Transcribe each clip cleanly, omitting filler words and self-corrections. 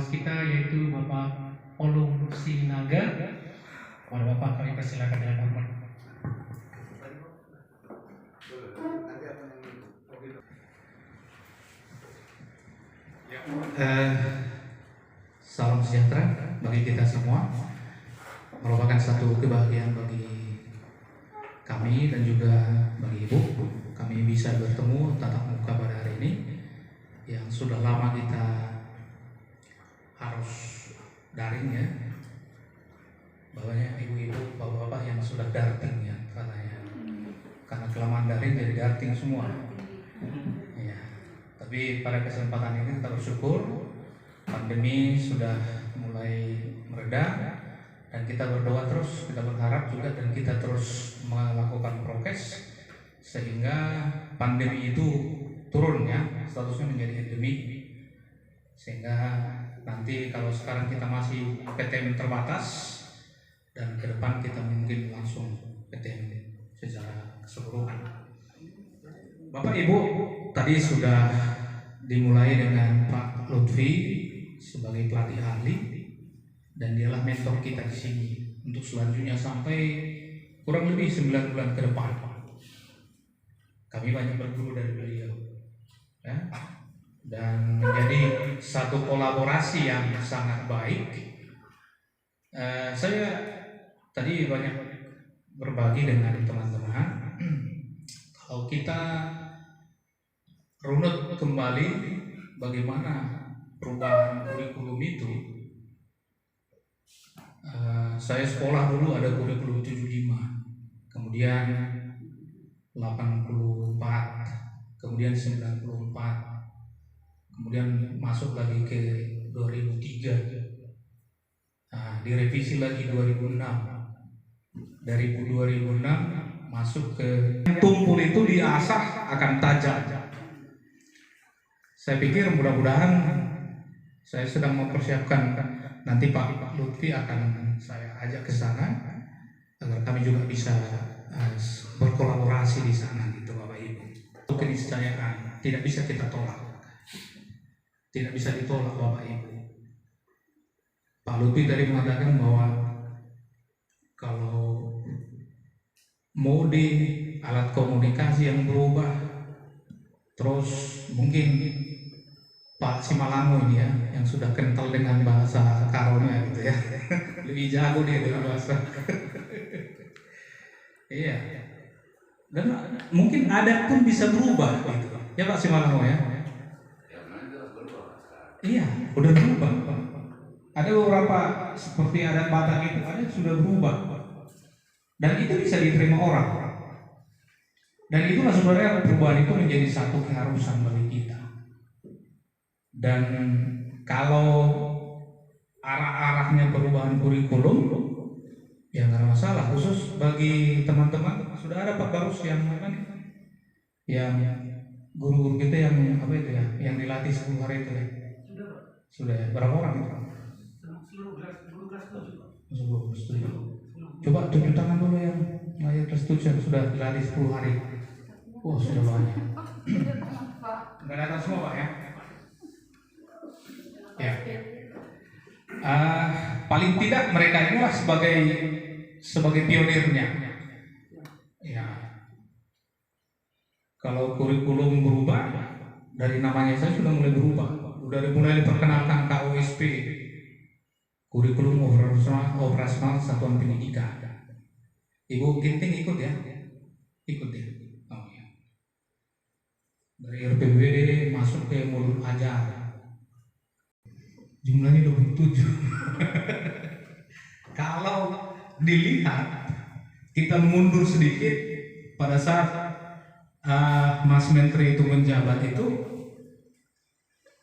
pengawas kita yaitu Bapak Olung Sinaga. Kepada Bapak kami persilakan dengan hormat. Salam sejahtera bagi kita semua. Merupakan satu kebahagiaan bagi kami dan juga bagi Ibu. Kami bisa bertemu tatap muka pada hari ini yang sudah lama kita harus daring ya. Bawahnya ibu-ibu, bapak-bapak yang sudah darting ya katanya. Karena kelamaan daring jadi darting semua. Ya. Tapi pada kesempatan ini kita bersyukur pandemi sudah mulai mereda dan kita berdoa terus, kita berharap juga dan kita terus melakukan prokes sehingga pandemi itu turun ya, statusnya menjadi endemi. Sehingga nanti kalau sekarang kita masih PTM terbatas dan ke depan kita mungkin langsung PTM secara keseluruhan. Bapak Ibu, tadi sudah dimulai dengan Pak Lutfi sebagai pelatih ahli dan dialah mentor kita di sini untuk selanjutnya sampai kurang lebih 9 bulan ke depan. Kami banyak berguru dari beliau ya, dan menjadi satu kolaborasi yang sangat baik. Saya tadi banyak berbagi dengan teman-teman. Kalau kita runut kembali bagaimana perubahan kurikulum itu, saya sekolah dulu ada kurikulum 75, kemudian 84, kemudian 94, kemudian masuk lagi ke 2003. Nah, direvisi lagi 2006. Dari 2006 masuk ke tumpul itu diasah akan tajam. Saya pikir mudah-mudahan saya sedang mempersiapkan nanti Pak Lutfi akan saya ajak ke sana agar kami juga bisa berkolaborasi di sana gitu Bapak Ibu. Keniscayaan tidak bisa kita tolak. Tidak bisa ditolak Bapak Ibu. Pak Lutfi tadi mengatakan bahwa kalau mode alat komunikasi yang berubah, terus mungkin Pak Simalango ini ya yang sudah kental dengan bahasa karonya gitu ya, lebih jago dia dengan bahasa. Iya. Dan mungkin adat pun bisa berubah gitu. Ya Pak Simalango ya. Iya, udah berubah. Ada beberapa seperti adat Batak itu ada sudah berubah dan itu bisa diterima orang, dan itulah sebenarnya perubahan itu menjadi satu keharusan bagi kita. Dan kalau arah-arahnya perubahan kurikulum ya nggak masalah, khusus bagi teman-teman. Sudah ada Pak Barus yang apa nih, yang guru-guru kita yang apa itu ya, yang dilatih 10 hari itu ya, sudah ya, berapa orang itu? Coba tunjuk tangan dulu yang layar setuju sudah dilatih 10 hari. Oh sudah banyak. Nggak datang semua Pak ya? Ya. Paling tidak mereka inilah sebagai pionirnya. Ya. Kalau kurikulum berubah, dari namanya saya sudah mulai berubah. Dari mulai diperkenalkan KOSP, kurikulum operasional satuan pendidikan. Ibu Ginting ikut ya? Ikut ya? Oh ya. Dari RPBD masuk ke mulut ajar. Jumlahnya 27. Kalau dilihat, kita mundur sedikit pada saat Mas Menteri itu menjabat itu,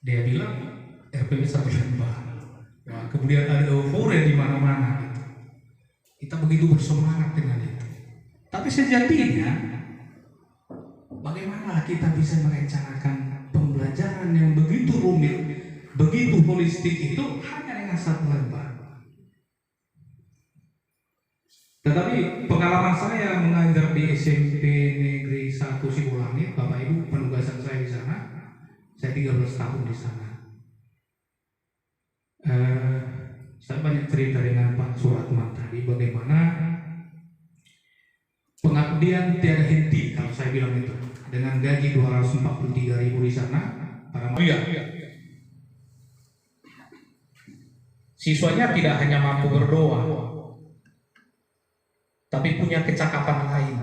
dia bilang RPB 1 lembar. Nah, kemudian ada euforia di mana-mana gitu. Kita begitu bersemangat dengan itu. Tapi sejatinya bagaimana kita bisa merencanakan pembelajaran yang begitu rumit, begitu holistik itu hanya dengan 1 lembar. Tetapi pengalaman saya mengajar di SMP Negeri 1 Sibulangit, Bapak Ibu, penugasan saya di sana, saya 13 tahun di sana. cerita dengan Pak Suratman tadi bagaimana pengabdian tiada henti, kalau saya bilang itu, dengan gaji 243.000 di sana para siswanya tidak hanya mampu berdoa, tapi punya kecakapan lain.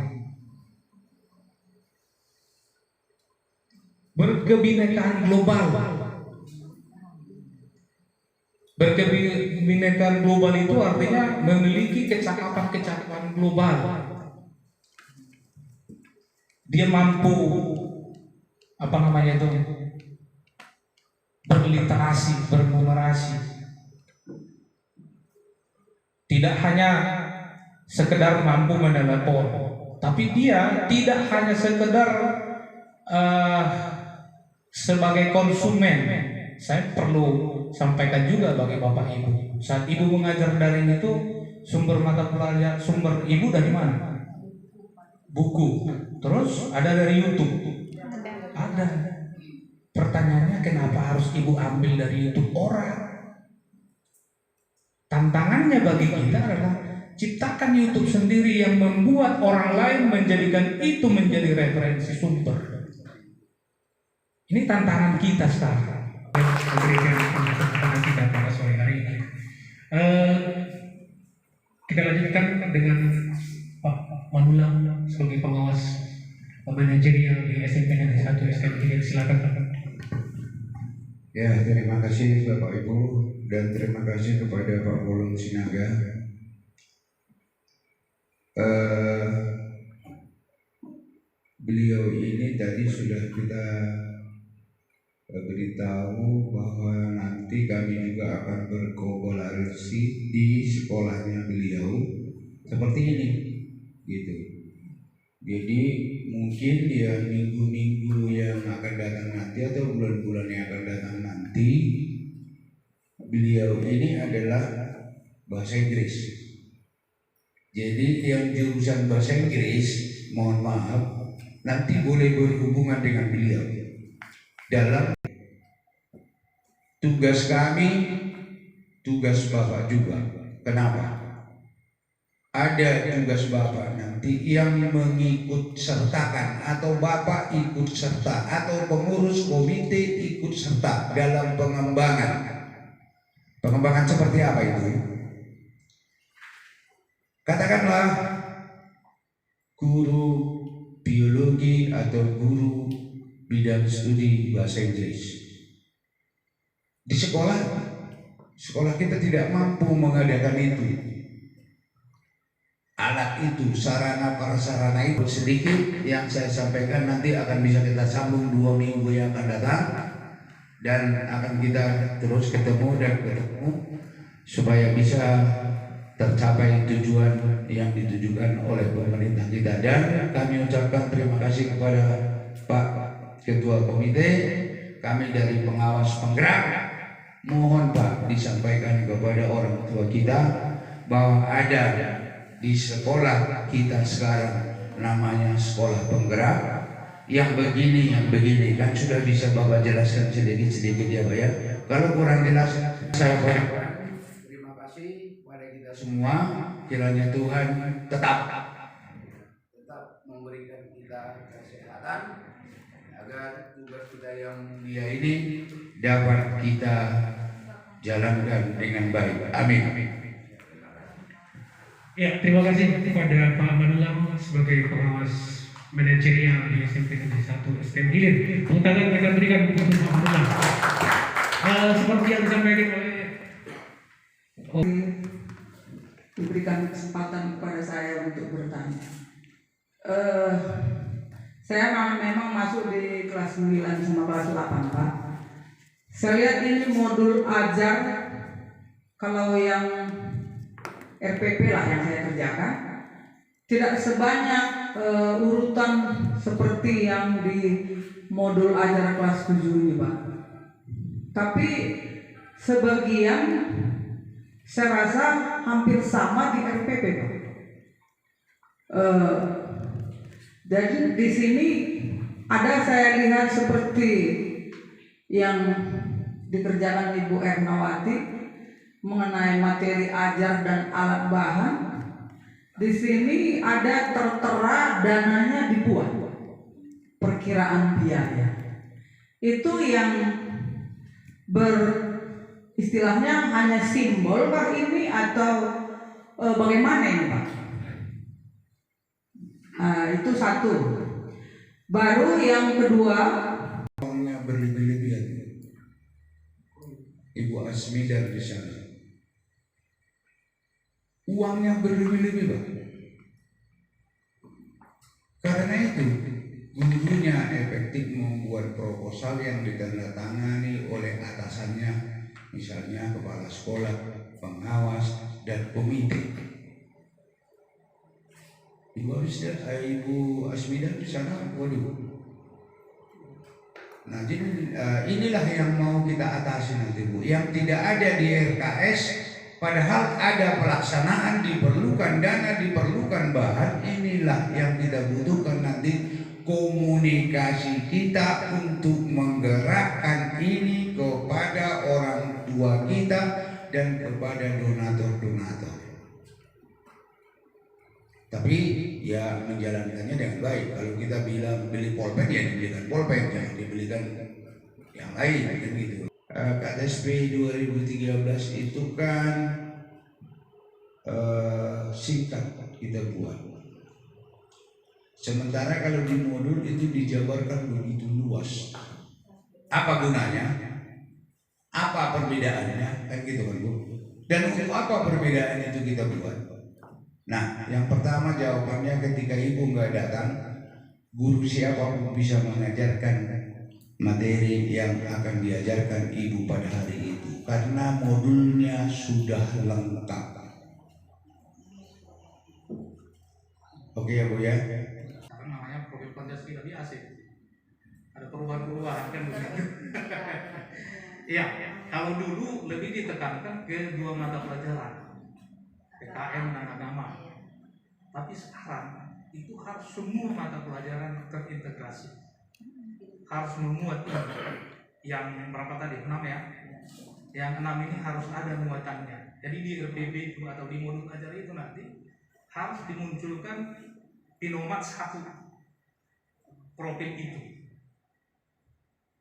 Berkebinekaan global. Berkebinekaan global itu artinya memiliki kecakapan-kecakapan global. Dia mampu berliterasi, bernumerasi. Tidak hanya sekedar mampu menelepon, tapi dia tidak hanya sekedar sebagai konsumen. Saya perlu sampaikan juga bagi Bapak Ibu, saat Ibu mengajar daring itu sumber mata pelajaran, sumber Ibu dari mana? Buku. Terus ada dari YouTube. Ada. Pertanyaannya, kenapa harus Ibu ambil dari YouTube orang? Tantangannya bagi kita adalah ciptakan YouTube sendiri yang membuat orang lain menjadikan itu menjadi referensi sumber. Ini tantangan kita sekarang. Memberikan kesempatan kita pada sore hari ini. Kita lanjutkan dengan Pak Manulang sebagai pengawas manajerial di SMP Negeri 1 STM. Silakan Pak. Ya, terima kasih Bapak Ibu dan terima kasih kepada Pak Wolong Sinaga. Beliau ini tadi sudah kita beritahu bahwa nanti kami juga akan berkolaborasi di sekolahnya beliau seperti ini, gitu. Jadi mungkin ya minggu-minggu yang akan datang nanti atau bulan-bulan yang akan datang nanti, beliau ini adalah bahasa Inggris. Jadi yang jurusan bahasa Inggris, mohon maaf, nanti boleh berhubungan dengan beliau dalam tugas kami, tugas Bapak juga. Kenapa? Ada tugas Bapak nanti yang mengikut sertakan, atau Bapak ikut serta, atau pengurus komite ikut serta dalam pengembangan. Pengembangan seperti apa itu? Katakanlah guru biologi atau guru bidang studi bahasa Inggris. Di sekolah kita tidak mampu mengadakan itu. Alat itu, sarana prasarana itu sedikit yang saya sampaikan nanti akan bisa kita sambung 2 minggu yang akan datang, dan akan kita terus ketemu supaya bisa tercapai tujuan yang ditujukan oleh pemerintah kita. Dan kami ucapkan terima kasih kepada Pak Ketua Komite, kami dari pengawas penggerak. Mohon Pak disampaikan kepada orang tua kita bahwa ada di sekolah kita sekarang namanya sekolah penggerak yang begini kan sudah bisa Bapak jelaskan sedikit ya Pak ya. Kalau kurang jelas saya berikan. Terima kasih pada kita semua, kiranya Tuhan tetap memberikan kita kesehatan agar tugas kita yang mulia ini dapat kita jalankan dengan baik. Amin. Ya, terima kasih kepada Pak Manulang sebagai pengawas manajerial di SMP Negeri 1 STM Hilir. Tepuk tangan kita berikan untuk Pak Manulang. Seperti yang disampaikan oleh diberikan kesempatan kepada saya untuk bertanya. Saya memang masuk di kelas 9 sama kelas 8 Pak. Saya lihat ini modul ajar, kalau yang RPP lah yang saya kerjakan, tidak sebanyak urutan seperti yang di modul ajar kelas 7 ini Pak. Tapi sebagian saya rasa hampir sama di RPP Pak. Jadi di sini ada saya lihat seperti yang dikerjakan Ibu Ernawati mengenai materi ajar dan alat bahan. Di sini ada tertera dananya dibuat, perkiraan biaya. Itu yang istilahnya hanya simbol Pak ini atau bagaimana ini Pak? Itu satu. Baru yang kedua, uangnya berlebih-lebihan. Ibu Asmida di sana. Uangnya berlebih-lebih, Pak. Karena itu, gurunya efektif membuat proposal yang ditandatangani oleh atasannya, misalnya kepala sekolah, pengawas, dan komite. Ibu Asmida di sana, waduh. Nah, jadi inilah yang mau kita atasi nanti, Bu. Yang tidak ada di RKS, padahal ada pelaksanaan, diperlukan dana, diperlukan bahan. Inilah yang kita butuhkan nanti, komunikasi kita untuk menggerakkan ini kepada orang tua kita dan kepada donatur-donatur. Tapi ya menjalankannya dengan baik. Kalau kita bilang beli pulpen, ya dibelikan pulpen, jangan dibelikan yang lain gitu. KTSP 2013 itu kan singkat kita buat. Sementara kalau di modul itu dijabarkan begitu luas. Apa gunanya? Apa perbedaannya? Kan gitu kan Bu. Dan untuk apa perbedaan itu kita buat? Nah, yang pertama jawabannya ketika ibu nggak datang, guru siapapun bisa mengajarkan materi yang akan diajarkan ibu pada hari itu, karena modulnya sudah lengkap. Oke ya Bu ya? Sekarang namanya profil Pancasila, lebih asik. Ada perubahan-perubahan kan begitu. Iya, kalau dulu lebih ditekankan ke 2 mata pelajaran, PKM dan agama. Tapi sekarang itu harus semua mata pelajaran terintegrasi. Harus memuat yang berapa tadi? 6 ya. Yang 6 ini harus ada muatannya. Jadi di RPB itu atau di modul ajar itu nanti harus dimunculkan pinomat 1 profil itu.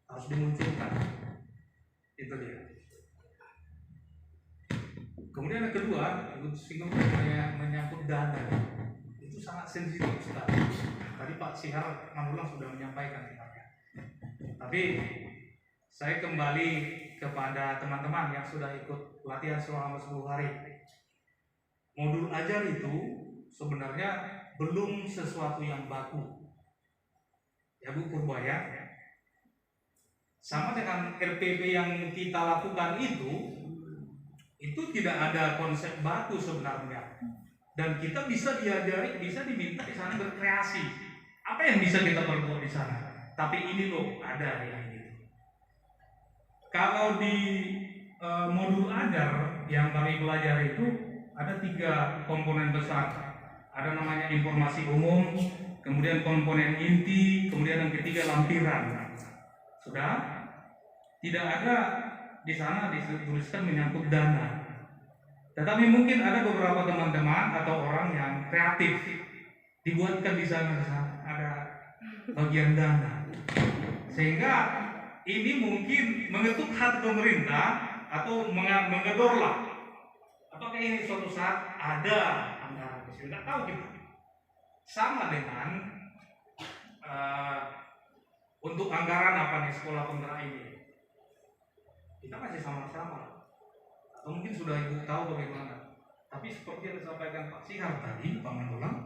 Harus dimunculkan. Itu dia. Kemudian yang kedua, singgung menyangkut dana. Itu sangat sensitif sekali. Tadi Pak Sihar Manulang sudah menyampaikan sebenarnya. Tapi saya kembali kepada teman-teman yang sudah ikut pelatihan selama 10 hari. Modul ajar itu sebenarnya belum sesuatu yang baku. Ya Bu Purba ya. Sama dengan RPP yang kita lakukan itu tidak ada konsep baku sebenarnya, dan kita bisa diajari, bisa diminta di sana berkreasi. Apa yang bisa kita perbuat di sana? Tapi ini loh ada yang ini. Kalau di modul ajar yang kami pelajari itu ada 3 komponen besar. Ada namanya informasi umum, kemudian komponen inti, kemudian yang ketiga lampiran. Sudah tidak ada di sana dituliskan menyangkut dana. Tetapi mungkin ada beberapa teman-teman atau orang yang kreatif, dibuatkan di sana ada bagian dana, sehingga ini mungkin mengetuk hati pemerintah atau menggedorlah. Apakah ini suatu saat ada anggaran? Tidak tahu kita. Sama dengan untuk anggaran apa nih sekolah penggerak ini? Kita masih sama-sama, atau mungkin sudah ibu tahu bagaimana. Tapi seperti yang disampaikan Pak Sihar tadi, Pak Manulang,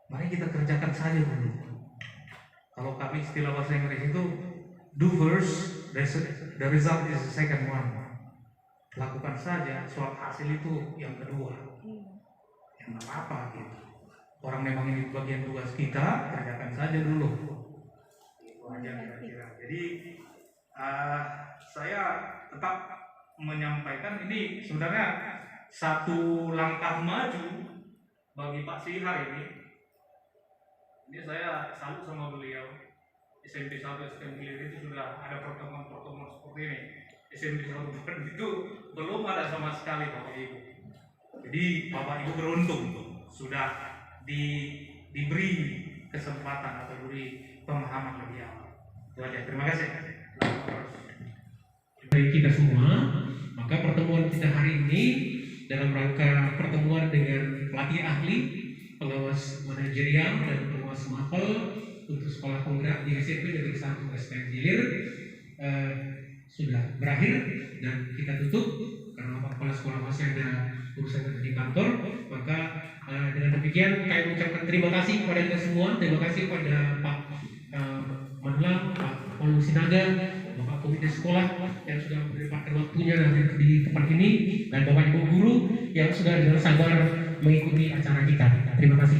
mari kita kerjakan saja dulu. Kalau kami istilah bahasa Inggris itu do first, the result is the second one. Lakukan saja, soal hasil itu yang kedua. Yang apa gitu. Orang memang ini bagian tugas kita, kerjakan saja dulu. Itu aja kira-kira. Jadi saya tetap menyampaikan ini sebenarnya satu langkah maju bagi Pak Sihar ini. Ini saya salut sama beliau. SMP 1 SMP itu sudah ada pertemuan-pertemuan seperti ini. SMP 1 itu belum ada sama sekali Bapak Ibu. Jadi Bapak Ibu beruntung sudah diberi kesempatan atau diberi pemahaman lebih awal. Itu aja. Terima kasih. Bagi kita semua, maka pertemuan kita hari ini dalam rangka pertemuan dengan pelatih ahli, pengawas manajerial dan pengawas mapel untuk sekolah penggerak di SMP Negeri 1 STM Gilir sudah berakhir dan kita tutup karena Pak Kepala Sekolah masih ada urusan di kantor. Maka dengan demikian kami mengucapkan terima kasih kepada kita semua. Terima kasih kepada Pak Manlang, Pak Polu Sinaga, Bapak Komite Sekolah yang sudah menyempatkan waktunya di tempat ini, dan Bapak Ibu guru yang sudah dengan sabar mengikuti acara kita. Terima kasih.